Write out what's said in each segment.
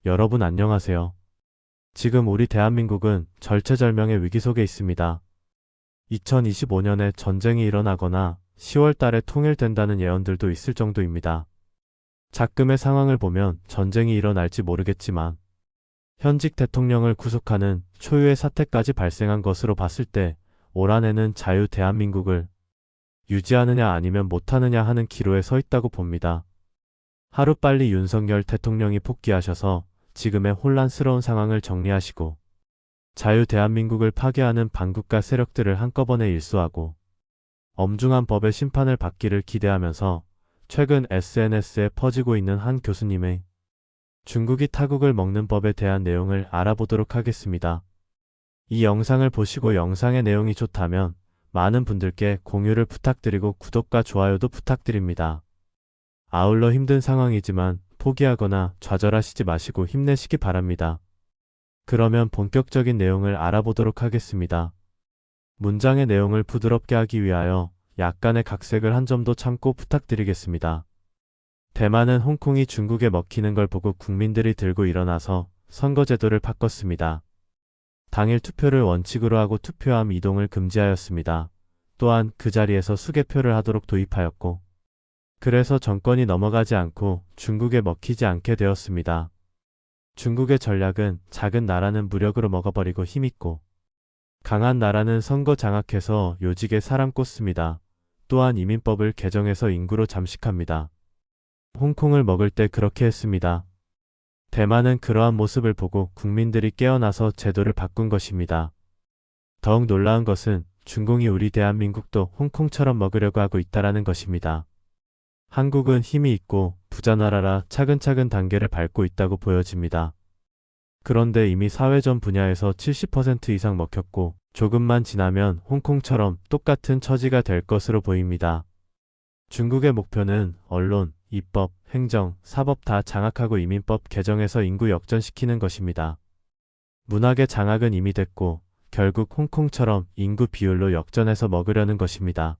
여러분 안녕하세요. 지금 우리 대한민국은 절체절명의 위기 속에 있습니다. 2025년에 전쟁이 일어나거나 10월 달에 통일된다는 예언들도 있을 정도입니다. 작금의 상황을 보면 전쟁이 일어날지 모르겠지만 현직 대통령을 구속하는 초유의 사태까지 발생한 것으로 봤을 때 올 한해는 자유 대한민국을 유지하느냐 아니면 못하느냐 하는 기로에 서 있다고 봅니다. 하루빨리 윤석열 대통령이 복귀하셔서 지금의 혼란스러운 상황을 정리하시고 자유 대한민국을 파괴하는 반국가 세력들을 한꺼번에 일소하고 엄중한 법의 심판을 받기를 기대하면서 최근 SNS에 퍼지고 있는 한 교수님의 중국이 타국을 먹는 법에 대한 내용을 알아보도록 하겠습니다. 이 영상을 보시고 영상의 내용이 좋다면 많은 분들께 공유를 부탁드리고 구독과 좋아요도 부탁드립니다. 아울러 힘든 상황이지만 포기하거나 좌절하시지 마시고 힘내시기 바랍니다. 그러면 본격적인 내용을 알아보도록 하겠습니다. 문장의 내용을 부드럽게 하기 위하여 약간의 각색을 한 점도 참고 부탁드리겠습니다. 대만은 홍콩이 중국에 먹히는 걸 보고 국민들이 들고 일어나서 선거제도를 바꿨습니다. 당일 투표를 원칙으로 하고 투표함 이동을 금지하였습니다. 또한 그 자리에서 수개표를 하도록 도입하였고 그래서 정권이 넘어가지 않고 중국에 먹히지 않게 되었습니다. 중국의 전략은 작은 나라는 무력으로 먹어버리고 힘있고 강한 나라는 선거 장악해서 요직에 사람 꽂습니다. 또한 이민법을 개정해서 인구로 잠식합니다. 홍콩을 먹을 때 그렇게 했습니다. 대만은 그러한 모습을 보고 국민들이 깨어나서 제도를 바꾼 것입니다. 더욱 놀라운 것은 중공이 우리 대한민국도 홍콩처럼 먹으려고 하고 있다라는 것입니다. 한국은 힘이 있고 부자 나라라 차근차근 단계를 밟고 있다고 보여집니다. 그런데 이미 사회전 분야에서 70% 이상 먹혔고 조금만 지나면 홍콩처럼 똑같은 처지가 될 것으로 보입니다. 중국의 목표는 언론, 입법, 행정, 사법 다 장악하고 이민법 개정해서 인구 역전시키는 것입니다. 문학의 장악은 이미 됐고 결국 홍콩처럼 인구 비율로 역전해서 먹으려는 것입니다.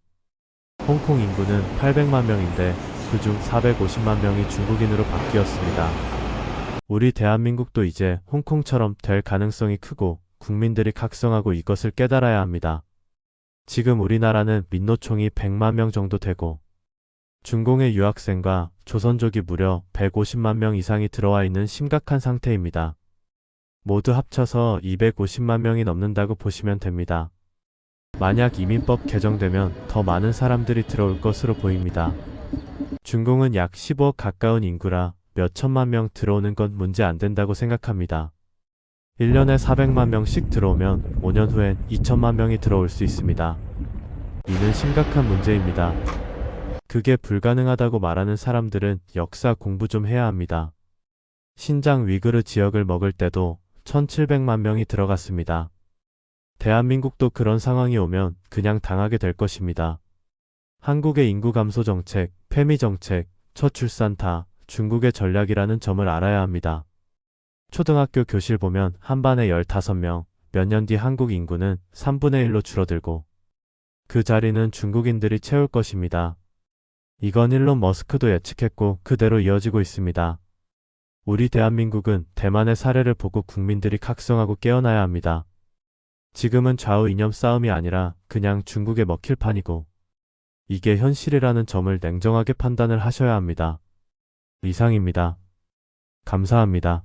홍콩 인구는 800만 명인데 그중 450만 명이 중국인으로 바뀌었습니다. 우리 대한민국도 이제 홍콩처럼 될 가능성이 크고 국민들이 각성하고 이것을 깨달아야 합니다. 지금 우리나라는 민노총이 100만 명 정도 되고 중공의 유학생과 조선족이 무려 150만 명 이상이 들어와 있는 심각한 상태입니다. 모두 합쳐서 250만 명이 넘는다고 보시면 됩니다. 만약 이민법 개정되면 더 많은 사람들이 들어올 것으로 보입니다. 중공은 약 15억 가까운 인구라 몇 천만 명 들어오는 건 문제 안 된다고 생각합니다. 1년에 400만 명씩 들어오면 5년 후엔 2천만 명이 들어올 수 있습니다. 이는 심각한 문제입니다. 그게 불가능하다고 말하는 사람들은 역사 공부 좀 해야 합니다. 신장 위구르 지역을 먹을 때도 1700만 명이 들어갔습니다. 대한민국도 그런 상황이 오면 그냥 당하게 될 것입니다. 한국의 인구 감소 정책, 폐미 정책, 저출산 다 중국의 전략이라는 점을 알아야 합니다. 초등학교 교실 보면 한 반에 15명, 몇 년 뒤 한국 인구는 3분의 1로 줄어들고 그 자리는 중국인들이 채울 것입니다. 이건 일론 머스크도 예측했고 그대로 이어지고 있습니다. 우리 대한민국은 대만의 사례를 보고 국민들이 각성하고 깨어나야 합니다. 지금은 좌우 이념 싸움이 아니라 그냥 중국에 먹힐 판이고 이게 현실이라는 점을 냉정하게 판단을 하셔야 합니다. 이상입니다. 감사합니다.